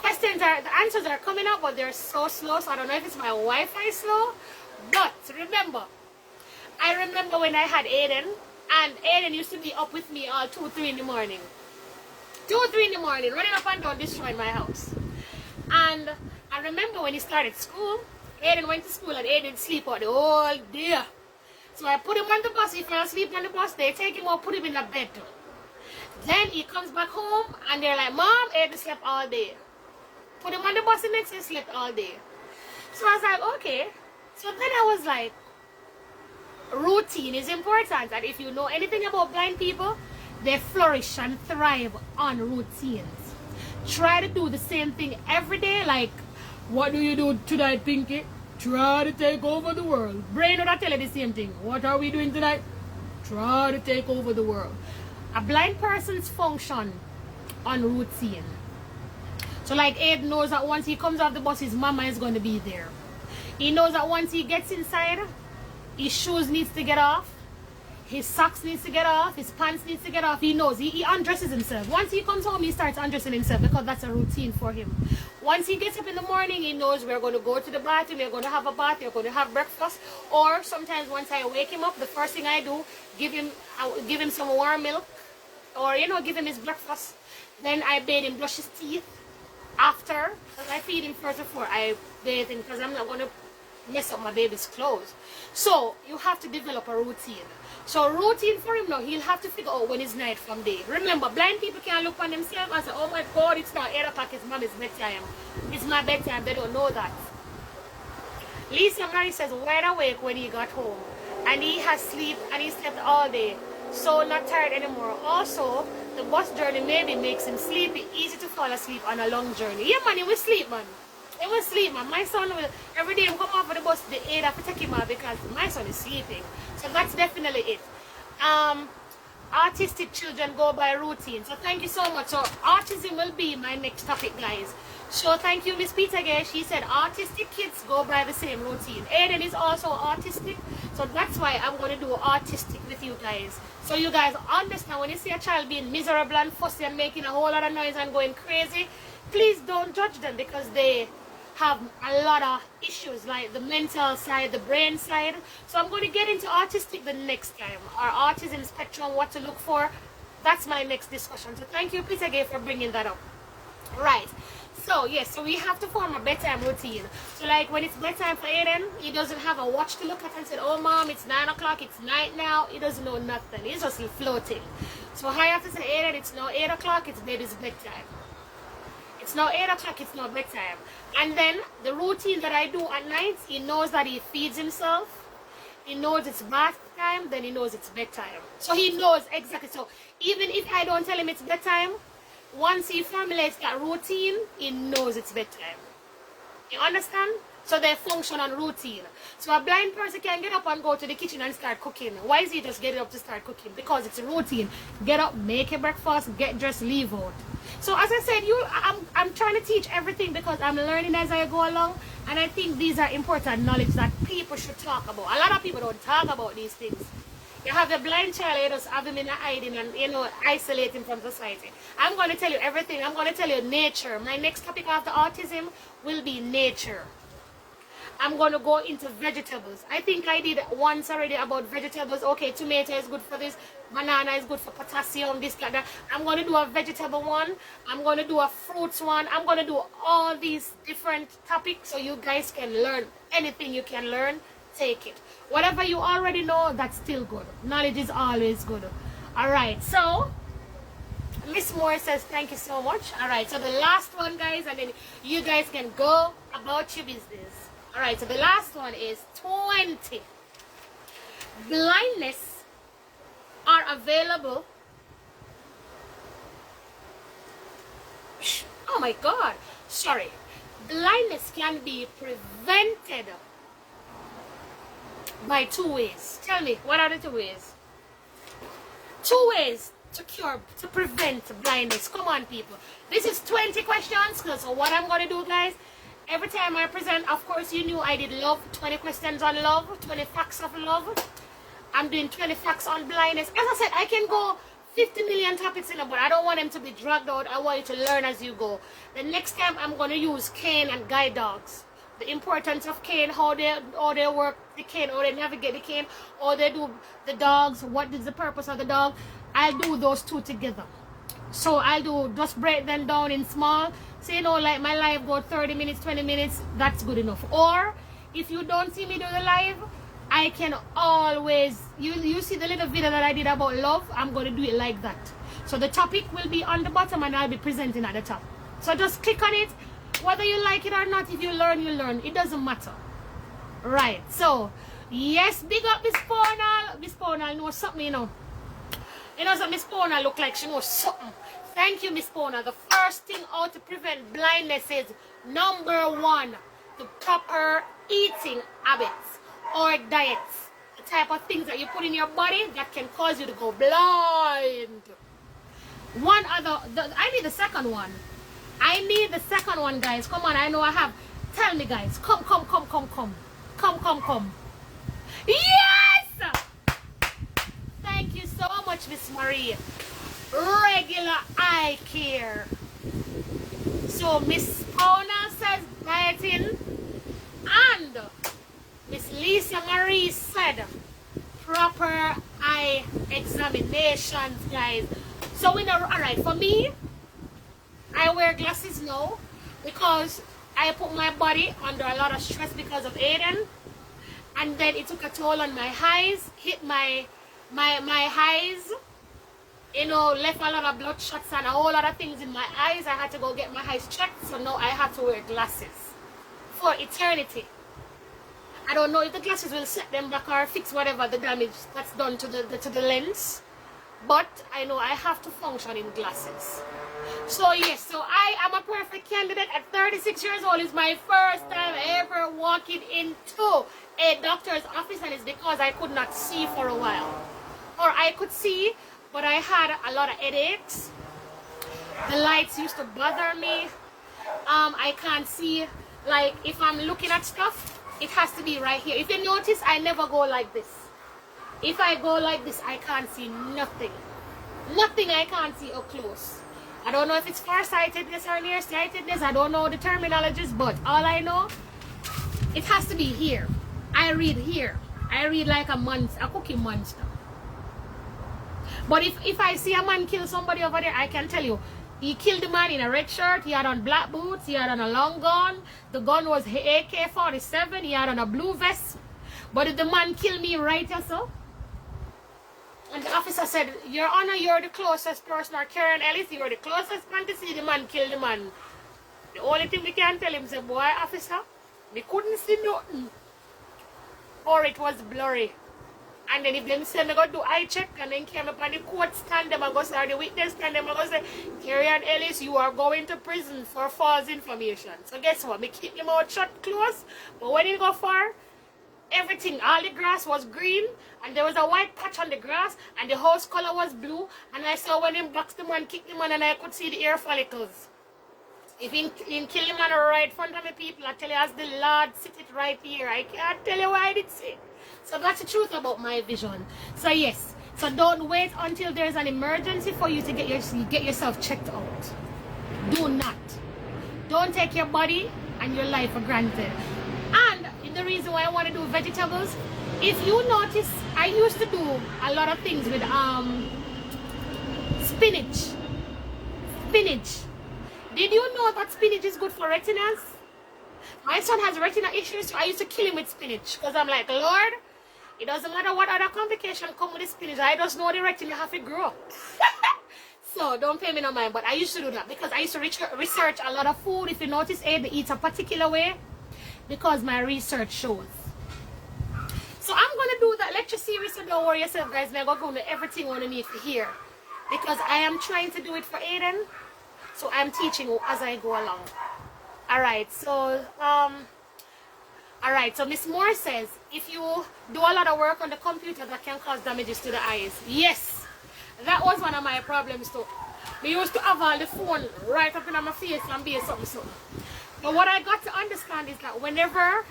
answers are coming up, but they're so slow. So I don't know if it's my Wi-Fi slow. But remember, I remember when I had Aiden, and Aiden used to be up with me all 2, 3 in the morning. 2, 3 in the morning, running up and down, destroying my house. And I remember when he started school, Aiden went to school and Aiden sleep out the whole day. So I put him on the bus. He fell asleep on the bus. They take him out, put him in the bed. Then he comes back home and they're like, Mom, Aiden slept all day. Put him on the bus the next day, slept all day. So I was like, okay. So then I was like, routine is important. And if you know anything about blind people, they flourish and thrive on routines. Try to do the same thing every day. Like, what do you do tonight, Pinky? Try to take over the world. Brain will not tell you the same thing. What are we doing tonight? Try to take over the world. A blind person's function on routine. So like Abe knows that once he comes off the bus, his mama is going to be there. He knows that once he gets inside, his shoes needs to get off, his socks needs to get off, his pants needs to get off. He knows. He undresses himself. Once he comes home, he starts undressing himself because that's a routine for him. Once he gets up in the morning, he knows we're going to go to the bathroom, we're going to have a bath, we're going to have breakfast. Or sometimes once I wake him up, the first thing I do, give him some warm milk, or give him his breakfast. Then I bathe him, brush his teeth. After, because I feed him first before I bathe him, because I'm not going to mess up my baby's clothes. So you have to develop a routine. So routine for him now, he'll have to figure out when it's night from day. Remember, blind people can't look on themselves and say, oh my God, it's not 8 o'clock, it's mommy's bedtime. It's my bedtime. They don't know that. Lisa Mary says wide awake when he got home, and he has sleep and he slept all day, so not tired anymore. Also, the bus journey maybe makes him sleepy, easy to fall asleep on a long journey. Yeah man, he will sleep man. He will sleep man. My son will, every day he come off of the bus, the aid have to take him out because my son is sleeping. So that's definitely it. Autistic children go by routine. So thank you so much. So autism will be my next topic, guys. So thank you, Miss Peter again. She said autistic kids go by the same routine. Aiden is also autistic. So that's why I'm going to do autistic with you guys. So you guys understand when you see a child being miserable and fussy and making a whole lot of noise and going crazy, please don't judge them because they have a lot of issues like the mental side, the brain side. So I'm going to get into autistic the next time, or autism spectrum, what to look for. That's my next discussion. So thank you, Peter, again for bringing that up. Right. So yes, so we have to form a bedtime routine. So like when it's bedtime for Aiden, he doesn't have a watch to look at and say, oh mom, it's 9 o'clock, it's night now. He doesn't know nothing. He's just floating. So I have to say, Aiden, it's now 8 o'clock, it's baby's bedtime. It's now 8 o'clock, it's now bedtime. And then the routine that I do at night, he knows that he feeds himself. He knows it's bath time, then he knows it's bedtime. So he knows exactly. So even if I don't tell him it's bedtime, once he formulates that routine, he knows it's bedtime. You understand? So they function on routine. So a blind person can get up and go to the kitchen and start cooking. Why is he just getting up to start cooking? Because it's a routine. Get up, make a breakfast, get dressed, leave out. So as I said, I'm trying to teach everything because I'm learning as I go along. And I think these are important knowledge that people should talk about. A lot of people don't talk about these things. You have a blind child, you just have him in a hiding and, isolate him from society. I'm going to tell you everything. I'm going to tell you nature. My next topic after autism will be nature. I'm going to go into vegetables. I think I did once already about vegetables. Okay, tomato is good for this. Banana is good for potassium, this, like that. I'm going to do a vegetable one. I'm going to do a fruits one. I'm going to do all these different topics so you guys can learn anything you can learn. Take it. Whatever you already know, that's still good. Knowledge is always good. Alright, so Miss Moore says thank you so much. Alright, so the last one, guys, and then you guys can go about your business. Alright, so the last one is 20 blindness are available. Oh my God, sorry. Blindness can be prevented by 2 ways. Tell me, what are the 2 ways? 2 ways to prevent blindness. Come on, people. This is 20 questions. So what I'm going to do, guys, every time I present, of course, you knew I did love, 20 questions on love, 20 facts of love. I'm doing 20 facts on blindness. As I said, I can go 50 million topics in it, but I don't want them to be dragged out. I want you to learn as you go. The next time, I'm going to use cane and guide dogs. The importance of cane, how they work the cane, how they navigate the cane, how they do the dogs, what is the purpose of the dog. I'll do those 2 together. So I'll do, just break them down in small. So like my live go 30 minutes, 20 minutes, that's good enough. Or if you don't see me do the live, I can always, you see the little video that I did about love, I'm going to do it like that. So the topic will be on the bottom and I'll be presenting at the top. So just click on it, whether you like it or not. If you learn, you learn. It doesn't matter. Right, so yes, big up Miss Ponal. Miss Ponal knows something, you know. You know what Miss Ponal look like? She knows something. Thank you, Miss Ponal. The first thing how to prevent blindness is #1, the proper eating habits or diets. The type of things that you put in your body that can cause you to go blind. One other, I need the second one. I need the second one, guys. Come on, I know I have. Tell me, guys. Come. Yes! Thank you so much, Miss Marie. Regular eye care. So Miss Paula says dieting, and Miss Lisa Marie said proper eye examinations, guys. So we know, alright, for me, I wear glasses now because I put my body under a lot of stress because of Aiden, and then it took a toll on my eyes, hit my eyes, you know, left a lot of blood shots and a whole lot of things in my eyes. I had to go get my eyes checked, so now I have to wear glasses for eternity. I don't know if the glasses will set them back or fix whatever the damage that's done to the lens, but I know I have to function in glasses. So yes, so I am a perfect candidate at 36 years old. It's my first time ever walking into a doctor's office, and it's because I could not see for a while. Or I could see, but I had a lot of headaches. The lights used to bother me. I can't see, like if I'm looking at stuff, it has to be right here. If you notice, I never go like this. If I go like this, I can't see nothing. Nothing I can't see up close. I don't know if it's farsightedness or nearsightedness. I don't know the terminologies, but all I know, it has to be here. I read here. I read like a monster, a cookie monster. But if I see a man kill somebody over there, I can tell you, he killed the man in a red shirt, he had on black boots, he had on a long gun, the gun was AK-47, he had on a blue vest. But if the man killed me right here, so, and the officer said, Your Honor, you're the closest person, or Karen Ellis, you're the closest man to see the man kill the man. The only thing we can tell him is, boy, officer, we couldn't see nothing. Or it was blurry. And then if them say me go do eye check, and then came up on the court stand, them and go say, or the witness stand, them and go say, Karen Ellis, you are going to prison for false information. So guess what? Me keep your mouth shut close, but when it go far, everything, all the grass was green, and there was a white patch on the grass, and the house color was blue, and I saw when him box the man, kick the man, and I could see the hair follicles. If he kill the man right in front of me, people, I tell you, as the Lord sit it right here, I can't tell you why I did say. So that's the truth about my vision. So yes, so don't wait until there's an emergency for you to get yourself checked out. Do not. Don't take your body and your life for granted. And the reason why I want to do vegetables, if you notice, I used to do a lot of things with spinach. Did you know that spinach is good for retinas? My son has retina issues, so I used to kill him with spinach, because I'm like, Lord, it doesn't matter what other complication come with the spinach, I just know the retina have to grow. So don't pay me no mind, but I used to do that because I used to research a lot of food. If you notice, they eat a particular way because my research shows. So I'm going to do that lecture series, so don't worry yourself, guys. I'm going to go into everything underneath here because I am trying to do it for Aiden. So I'm teaching as I go along. Alright, so Miss Moore says, if you do a lot of work on the computer, that can cause damages to the eyes. Yes, that was one of my problems too. I used to have all the phone right up in my face and be something. But what I got to understand is that whenever,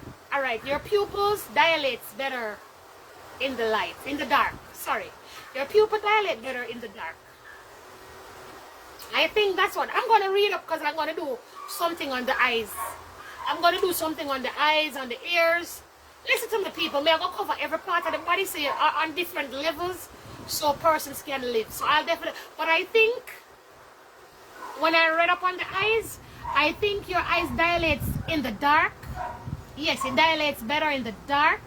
your pupils dilates better in the light, in the dark. Sorry, your pupil dilate better in the dark. I think that's what I'm going to read up, because I'm going to do something on the eyes. I'm going to do something on the eyes, on the ears. Listen to me, people. I'm going to cover every part of the body, so you're on different levels, so persons can live. So I'll definitely, but I think when I read up on the eyes, I think your eyes dilates in the dark. Yes, it dilates better in the dark.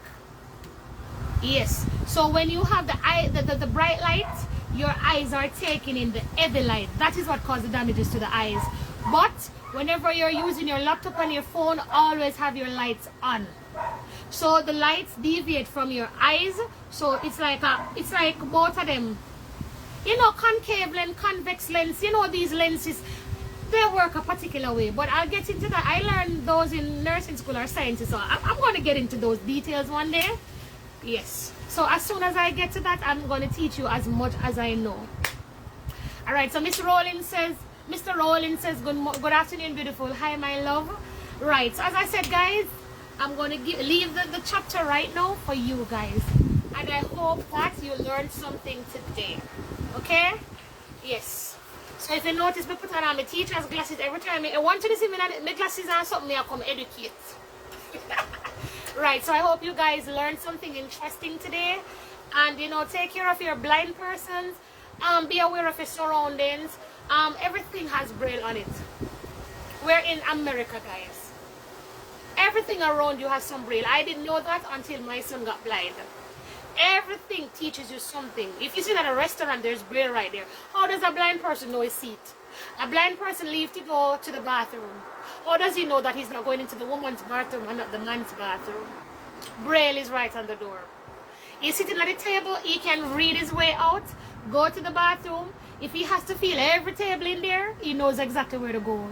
Yes. So when you have the bright light, your eyes are taking in the heavy light. That is what causes damages to the eyes. But whenever you're using your laptop and your phone, always have your lights on. So the lights deviate from your eyes. So it's like both of them. You know, concave lens, convex lens, you know, these lenses, they work a particular way. But I'll get into that. I learned those in nursing school or sciences. So I'm going to get into those details one day. Yes. So as soon as I get to that, I'm going to teach you as much as I know. All right. So Mr. Rowland says, good afternoon, beautiful. Hi, my love. Right. So as I said, guys, I'm going to leave the chapter right now for you guys. And I hope that you learned something today. Okay? Yes. So if you notice, me put on my teacher's glasses every time. I want you to see me my glasses and something I come educate. Right, so I hope you guys learned something interesting today. And, you know, take care of your blind persons. Be aware of your surroundings. Everything has Braille on it. We're in America, guys. Everything around you has some Braille. I didn't know that until my son got blind. Everything teaches you something. If you sit at a restaurant, there's Braille right there. How does a blind person know his seat? A blind person leaves to go to the bathroom. How does he know that he's not going into the woman's bathroom and not the man's bathroom? Braille is right on the door. He's sitting at the table, he can read his way out, go to the bathroom. If he has to feel every table in there, he knows exactly where to go.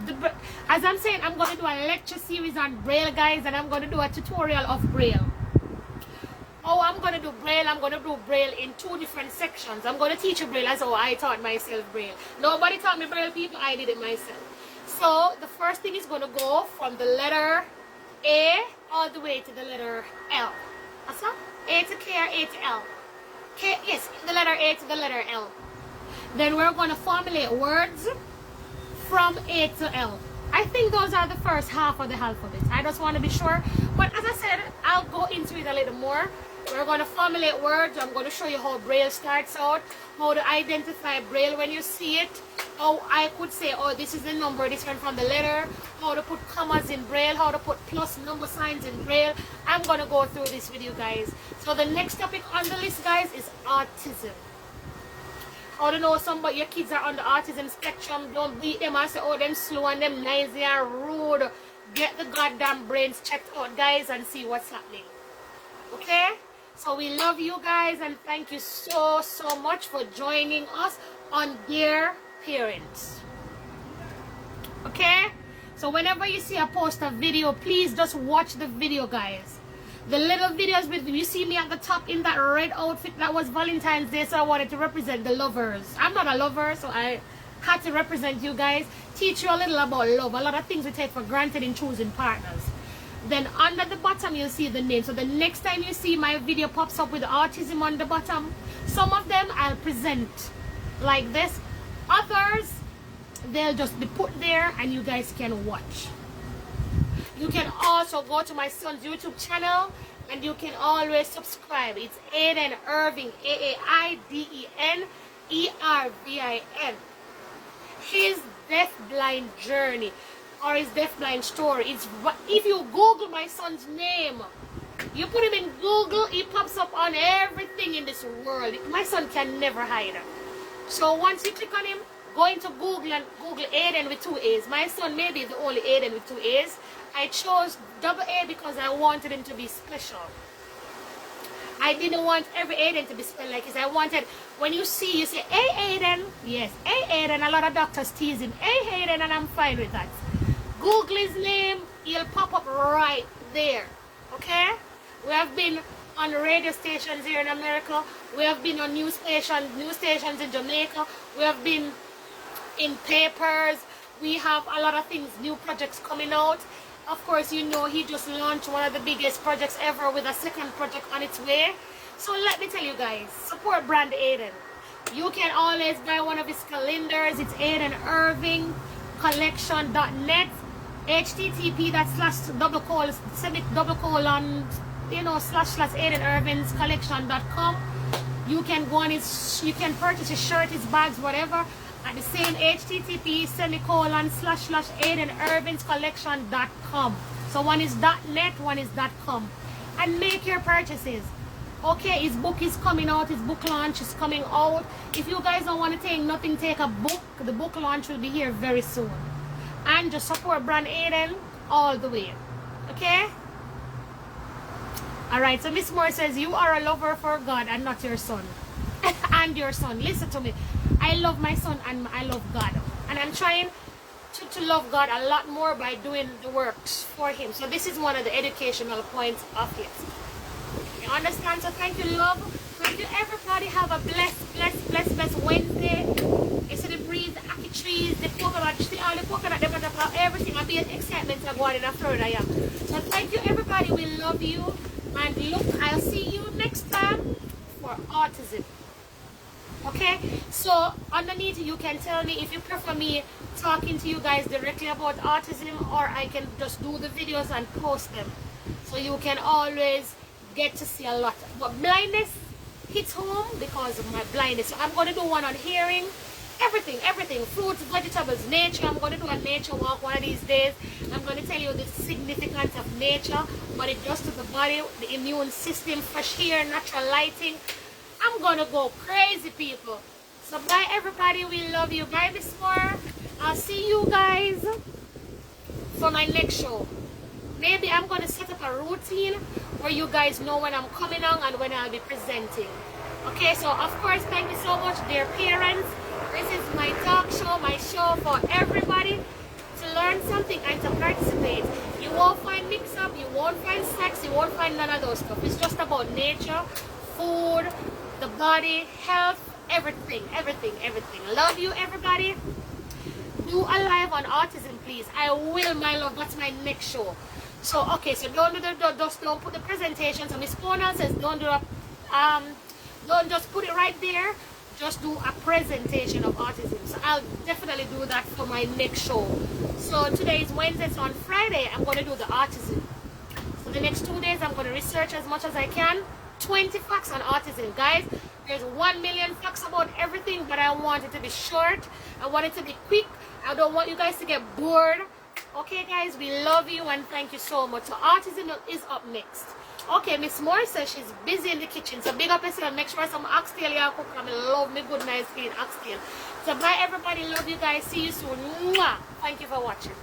As I'm saying, I'm going to do a lecture series on Braille, guys, and I'm going to do a tutorial of Braille. Oh, I'm going to do Braille. I'm going to do Braille in 2 different sections. I'm going to teach you Braille as how I taught myself Braille. Nobody taught me Braille, people. I did it myself. So, the first thing is going to go from the letter A all the way to the letter L. What's that? A to K or A to L? K, yes, the letter A to the letter L. Then we're going to formulate words from A to L. I think those are the first half of the alphabet. I just want to be sure. But as I said, I'll go into it a little more. We're going to formulate words. I'm going to show you how Braille starts out, how to identify Braille when you see it, how I could say, oh, this is the number different from the letter, how to put commas in Braille, how to put plus number signs in Braille. I'm going to go through this with you guys. So the next topic on the list, guys, is autism. How to know your kids are on the autism spectrum. Don't beat them and say, oh, them slow and them noisy and rude. Get the goddamn brains checked out, guys, and see what's happening. Okay? So we love you guys, and thank you so much for joining us on Dear Parents. Okay? So whenever you see a post a video, please just watch the video, guys. The little videos with you see me at the top in that red outfit, that was Valentine's Day, so I wanted to represent the lovers. I'm not a lover, so I had to represent you guys, teach you a little about love. A lot of things we take for granted in choosing partners. Then under the bottom you'll see the name. So the next time you see my video pops up with autism on the bottom, some of them I'll present like this. Others, they'll just be put there and you guys can watch. You can also go to my son's YouTube channel and you can always subscribe. It's Aiden Irving, A-A-I-D-E-N-E-R-V-I-N. His deafblind journey or his deafblind story. It's, if you Google my son's name, you put him in Google, he pops up on everything in this world. My son can never hide. So once you click on him, go into Google and Google Aiden with 2 A's. My son may be the only Aiden with 2 A's. I chose double A because I wanted him to be special. I didn't want every Aiden to be spelled like this. I wanted, when you see, you say, hey Aiden. Yes, hey Aiden. A lot of doctors tease him, hey Aiden, and I'm fine with that. Google his name, he'll pop up right there. Okay? We have been on radio stations here in America. We have been on news stations in Jamaica. We have been in papers. We have a lot of things, new projects coming out. Of course, you know, he just launched one of the biggest projects ever with a second project on its way. So let me tell you guys, support brand Aiden. You can always buy one of his calendars. It's Aiden Irving collection.net. http //AidenIrvingsCollection.com. You can go on his, you can purchase his shirt, his bags, whatever at the same http //AidenIrvingsCollection.com. So one is .net, one is .com, and make your purchases. Okay, his book is coming out. His book launch is coming out. If you guys don't want to take nothing, take a book. The book launch will be here very soon. And just support Brand Aiden all the way. Okay? Alright, so Miss Moore says, you are a lover for God and not your son. And your son. Listen to me. I love my son and I love God. And I'm trying to love God a lot more by doing the works for him. So this is one of the educational points of it. You understand? So thank you, love. Thank you, everybody. Have a blessed Wednesday. You see the breeze, the ackee trees, the coconut, see all the coconut, the butterfly, everything. I'll be an excitement to go on in Florida, yeah. So thank you, everybody. We love you. And look, I'll see you next time for autism. Okay, so underneath you can tell me if you prefer me talking to you guys directly about autism, or I can just do the videos and post them, so you can always get to see a lot. But blindness hits home because of my blindness, so I'm going to do one on hearing, everything, fruits, vegetables, nature. I'm going to do a nature walk one of these days. I'm going to tell you the significance of nature, what it does to the body, the immune system, fresh air, natural lighting. I'm gonna go crazy, people. So bye, everybody. We love you. Bye, Miss Moore. I'll see you guys for my next show. Maybe I'm gonna set up a routine where you guys know when I'm coming on and when I'll be presenting. Okay, so of course, thank you so much, dear parents. This is my talk show, my show for everybody to learn something and to participate. You won't find mix-up, you won't find sex, you won't find none of those stuff. It's just about nature, food, the body, health, everything. Love you, everybody. Do a live on autism, please. I will, my love. That's my next show. So okay, so don't put the presentation. So Miss Cornell says don't just put it right there. Just do a presentation of autism. So I'll definitely do that for my next show. So today is Wednesday, so on Friday I'm going to do the autism. So the next 2 days I'm going to research as much as I can. 20 facts on autism, guys. There's 1 million facts about everything, but I want it to be short. I want it to be quick. I don't want you guys to get bored. Okay, guys, we love you and thank you so much. So autism is up next. Okay, Miss Moore says she's busy in the kitchen, so big up yourself. Make sure some oxtail you cook. I love me good, nice clean oxtail. So bye, everybody. Love you guys. See you soon. Mwah. Thank you for watching.